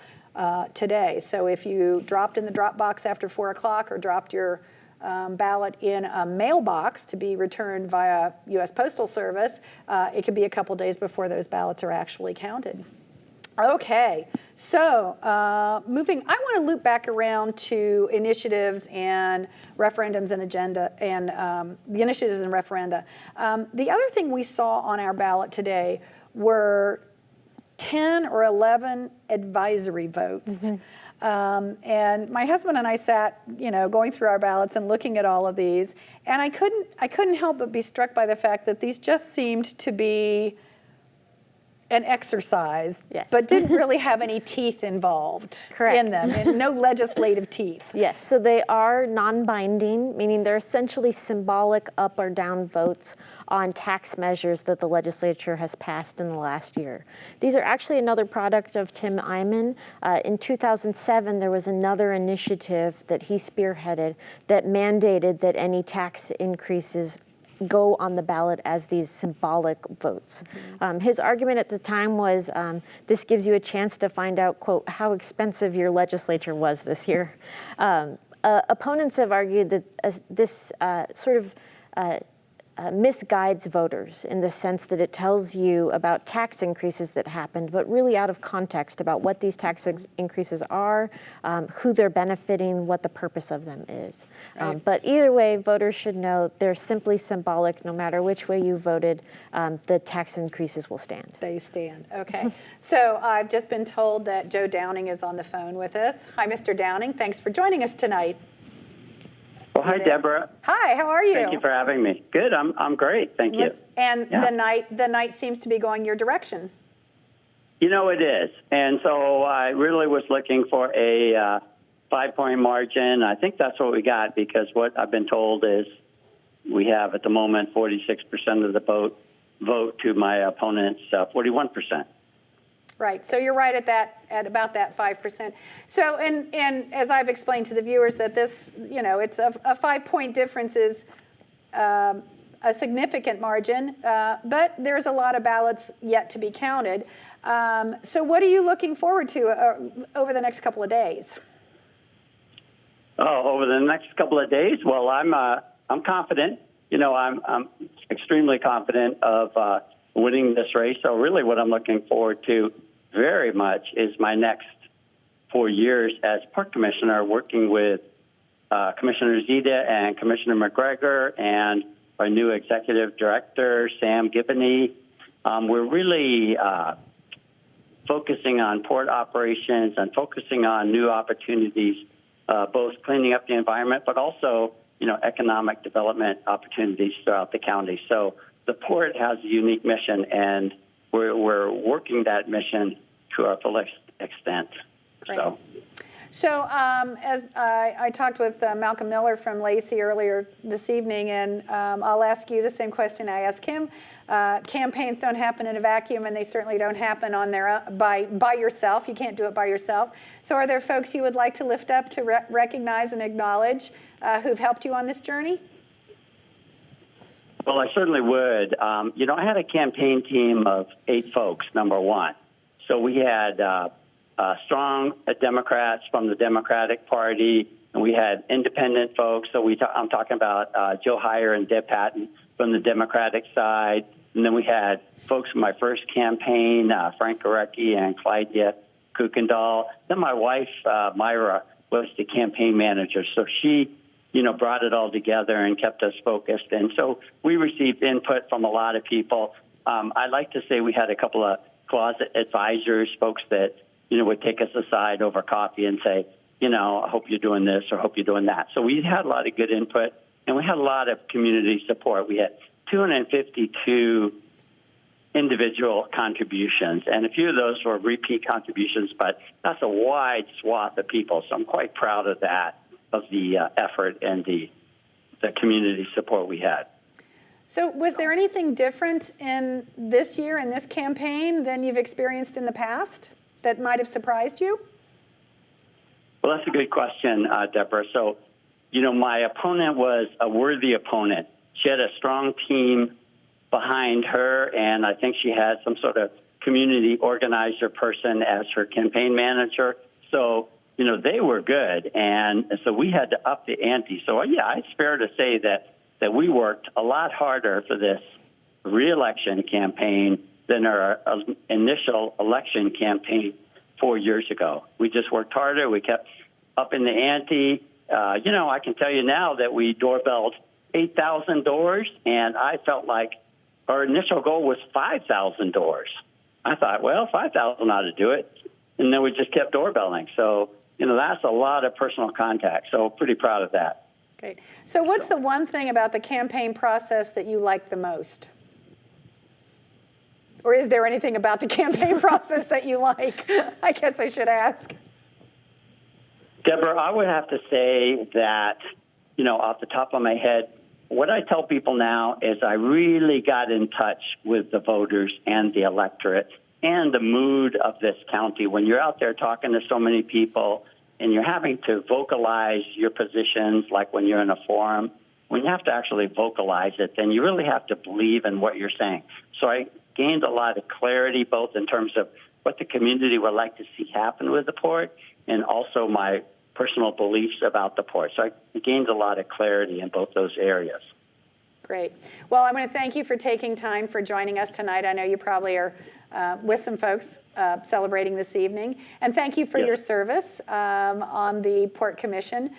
today. So if you dropped in the drop box after 4 o'clock or dropped your ballot in a mailbox to be returned via U.S. Postal Service, it could be a couple days before those ballots are actually counted. Okay, so I want to loop back around to initiatives and referendums and agenda, and the initiatives and referenda. The other thing we saw on our ballot today were 10 or 11 advisory votes. And my husband and I sat, going through our ballots and looking at all of these, and I couldn't help but be struck by the fact that these just seemed to be an exercise, yes, but didn't really have any teeth involved in them, and no legislative teeth. Yes, so they are non-binding, meaning they're essentially symbolic up or down votes on tax measures that the legislature has passed in the last year. These are actually another product of Tim Eyman. In 2007, there was another initiative that he spearheaded that mandated that any tax increases go on the ballot as these symbolic votes. His argument at the time was this gives you a chance to find out, quote, how expensive your legislature was this year. Opponents have argued that this sort of misguides voters in the sense that it tells you about tax increases that happened, but really out of context about what these tax increases are, who they're benefiting, what the purpose of them is. Right. But either way, voters should know they're simply symbolic. No matter which way you voted, the tax increases will stand. They stand, okay. So I've just been told that Joe Downing is on the phone with us. Hi, Mr. Downing, thanks for joining us tonight. Well, hi, Deborah. Hi, how are you? Thank you for having me. Good, I'm great, thank you. And Yeah. the night seems to be going your direction. It is. And so I really was looking for a 5-point margin. I think that's what we got, because what I've been told is we have at the moment 46% of the vote to my opponent's 41%. Right, so you're right at about that 5%. So, and as I've explained to the viewers, that this, it's a 5-point difference is a significant margin, but there's a lot of ballots yet to be counted. So what are you looking forward to over the next couple of days? Oh, over the next couple of days? Well, I'm confident. I'm extremely confident of winning this race. So really what I'm looking forward to very much is my next 4 years as park commissioner, working with Commissioner Zita and Commissioner McGregor and our new executive director, Sam Gibney. We're really focusing on port operations and focusing on new opportunities, both cleaning up the environment, but also, economic development opportunities throughout the county. So the port has a unique mission, and we're working that mission to our full extent. Great. So as I talked with Malcolm Miller from LACEY earlier this evening, and I'll ask you the same question I asked him. Campaigns don't happen in a vacuum, and they certainly don't happen on their own, by yourself. You can't do it by yourself. So are there folks you would like to lift up to recognize and acknowledge who've helped you on this journey? Well, I certainly would. I had a campaign team of 8 folks, number one. So we had strong Democrats from the Democratic Party, and we had independent folks. So I'm talking about Joe Heyer and Deb Patton from the Democratic side. And then we had folks from my first campaign, Frank Gorecki and Clydia Kuykendall. Then my wife, Myra, was the campaign manager. So she brought it all together and kept us focused. And so we received input from a lot of people. I'd like to say we had a couple of closet advisors, folks that would take us aside over coffee and say, I hope you're doing this or hope you're doing that. So we had a lot of good input, and we had a lot of community support. We had 252 individual contributions, and a few of those were repeat contributions, but that's a wide swath of people. So I'm quite proud of that, of the effort and the community support we had. So was there anything different in this year, in this campaign, than you've experienced in the past that might have surprised you? Well, that's a good question, Deborah. So, my opponent was a worthy opponent. She had a strong team behind her, and I think she had some sort of community organizer person as her campaign manager. So, they were good, and so we had to up the ante. So, yeah, it's fair to say that we worked a lot harder for this re-election campaign than our initial election campaign 4 years ago. We just worked harder. We kept up in the ante. I can tell you now that we doorbelled 8,000 doors, and I felt like our initial goal was 5,000 doors. I thought, well, 5,000 ought to do it. And then we just kept doorbelling. So, that's a lot of personal contact. So pretty proud of that. Great. So what's the one thing about the campaign process that you like the most? Or is there anything about the campaign process that you like? I guess I should ask. Deborah, I would have to say that, off the top of my head, what I tell people now is I really got in touch with the voters and the electorate and the mood of this county. When you're out there talking to so many people and you're having to vocalize your positions, like when you're in a forum, when you have to actually vocalize it, then you really have to believe in what you're saying. So I gained a lot of clarity, both in terms of what the community would like to see happen with the port and also my personal beliefs about the port. So I gained a lot of clarity in both those areas. Great. Well, I want to thank you for taking time for joining us tonight. I know you probably are with some folks celebrating this evening. And thank you for your service on the Port Commission.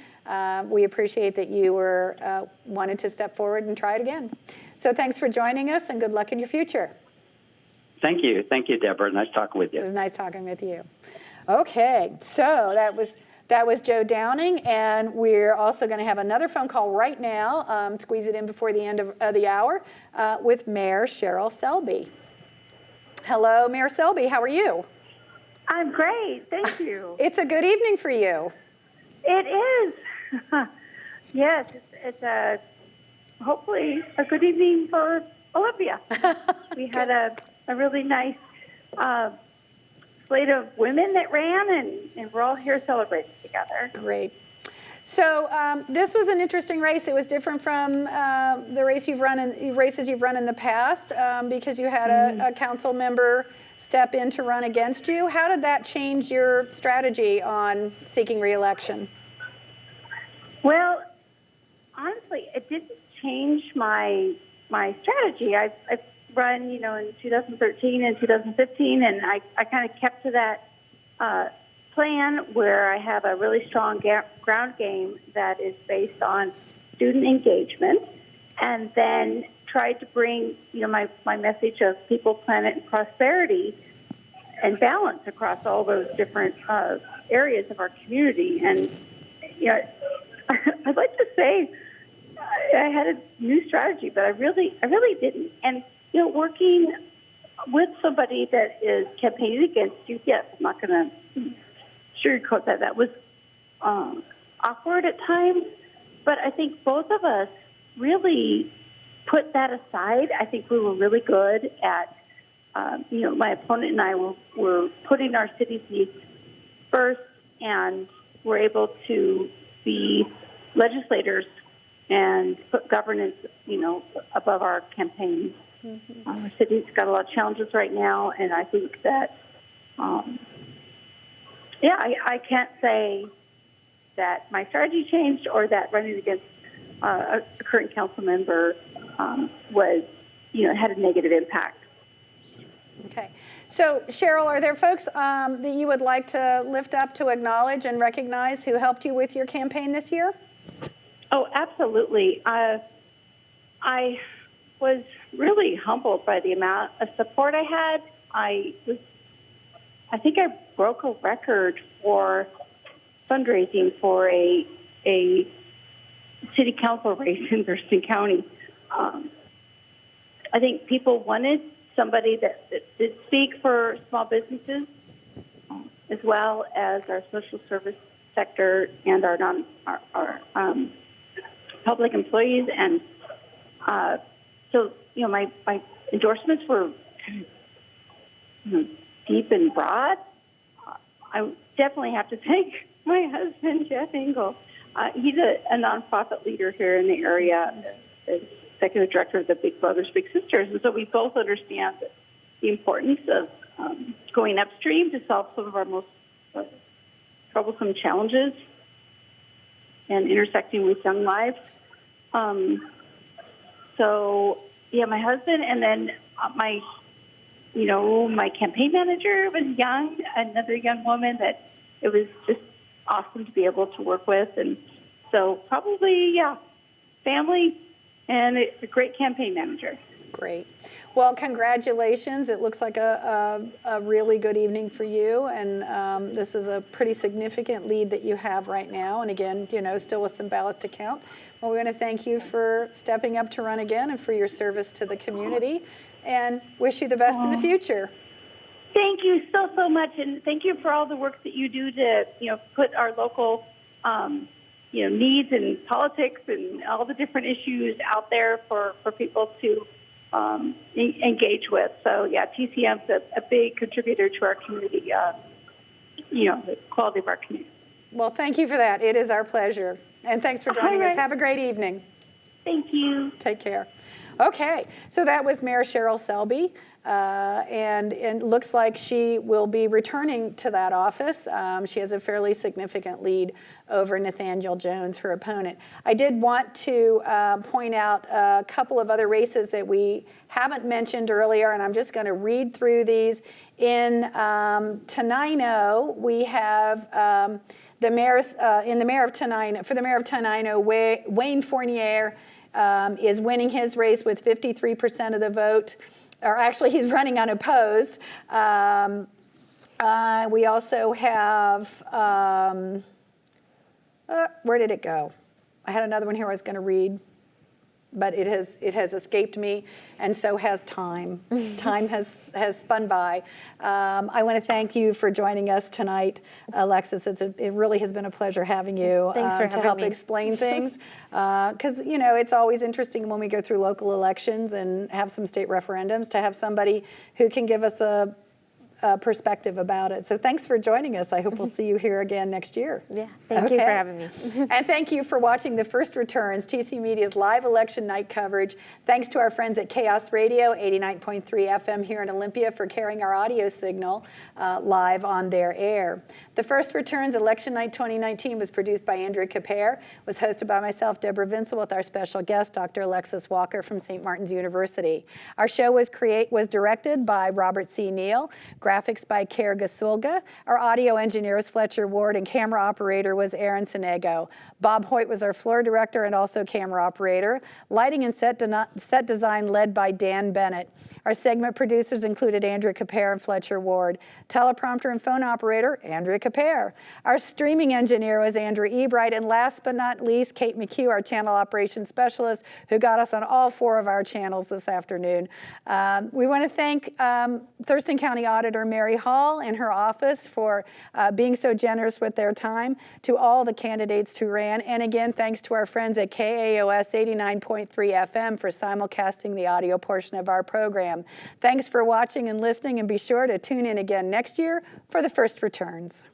We appreciate that you wanted to step forward and try it again. So thanks for joining us, and good luck in your future. Thank you. Thank you, Deborah. Nice talking with you. It was nice talking with you. Okay, so that was Joe Downing, and we're also going to have another phone call right now, squeeze it in before the end of the hour, with Mayor Cheryl Selby. Hello, Mayor Selby, how are you? I'm great, thank you. It's a good evening for you. It is. Yes, it's hopefully a good evening for Olympia. We had a really nice slate of women that ran, and we're all here celebrating together. Great. So this was an interesting race. It was different from the races you've run in the past because you had a council member step in to run against you. How did that change your strategy on seeking re-election? Well, honestly, it didn't change my strategy. I've run, in 2013 and 2015, and I kind of kept to that plan where I have a really strong ground game that is based on student engagement, and then tried to bring, my message of people, planet, and prosperity and balance across all those different areas of our community. And, I'd like to say I had a new strategy, but I really didn't. And, working with somebody that is campaigning against you, yes, I'm not going to sugarcoat that. That was awkward at times, but I think both of us really put that aside. I think we were really good at, my opponent and I were putting our city's needs first, and were able to be legislators and put governance, above our campaigns. Mm-hmm. Our city's got a lot of challenges right now, and I think that, I can't say that my strategy changed or that running against a current council member had a negative impact. Okay. So, Cheryl, are there folks that you would like to lift up to acknowledge and recognize who helped you with your campaign this year? Oh, absolutely. I was really humbled by the amount of support I had. I I think I broke a record for fundraising for a city council race in Thurston County. I think people wanted somebody that did speak for small businesses, as well as our social service sector and our public employees. And so, my endorsements were deep and broad. I definitely have to thank my husband, Jeff Engel. He's a nonprofit leader here in the area, as executive director of the Big Brothers Big Sisters, and so we both understand the importance of going upstream to solve some of our most troublesome challenges and intersecting with young lives. So, my husband, and then my campaign manager was young, another young woman that it was just awesome to be able to work with. And so probably, family and a great campaign manager. Great. Well, congratulations. It looks like a really good evening for you. And this is a pretty significant lead that you have right now. And again, still with some ballots to count. Well, we want to thank you for stepping up to run again and for your service to the community, and wish you the best in the future. Thank you so much. And thank you for all the work that you do to, put our local, needs and politics and all the different issues out there for people to engage with. So, TCM's a big contributor to our community, the quality of our community. Well, thank you for that. It is our pleasure. And thanks for joining us. Have a great evening. Thank you. Take care. Okay, so that was Mayor Cheryl Selby. And it looks like she will be returning to that office. She has a fairly significant lead over Nathaniel Jones, her opponent. I did want to point out a couple of other races that we haven't mentioned earlier, and I'm just going to read through these. In Tenino, we have the mayor's in the mayor of Tenino. For the mayor of Tenino, Wayne Fournier is winning his race with 53% of the vote. Or actually, he's running unopposed. We also have, where did it go? I had another one here I was going to read, but it has escaped me, and so has time. Time has spun by. I want to thank you for joining us tonight, Alexis. It really has been a pleasure having you to help explain things. Because it's always interesting when we go through local elections and have some state referendums to have somebody who can give us a perspective about it. So thanks for joining us. I hope we'll see you here again next year. Yeah, thank you for having me. And thank you for watching The First Returns, TC Media's live election night coverage. Thanks to our friends at Chaos Radio, 89.3 FM here in Olympia, for carrying our audio signal live on their air. The First Returns Election Night 2019 was produced by Andrea Capere, was hosted by myself, Deborah Vinsel, with our special guest, Dr. Alexis Walker from St. Martin's University. Our show was directed by Robert C. Neal, graphics by Kara Gasulga. Our audio engineer was Fletcher Ward, and camera operator was Aaron Sinego. Bob Hoyt was our floor director and also camera operator. Lighting and set design led by Dan Bennett. Our segment producers included Andrea Capere and Fletcher Ward. Teleprompter and phone operator, Andrea Capere. Our streaming engineer was Andrew Ebright. And last but not least, Kate McHugh, our channel operations specialist, who got us on all 4 of our channels this afternoon. We want to thank Thurston County Auditor Mary Hall and her office for being so generous with their time, to all the candidates who ran. And again, thanks to our friends at KAOS 89.3 FM for simulcasting the audio portion of our program. Thanks for watching and listening, and be sure to tune in again next year for The First Returns.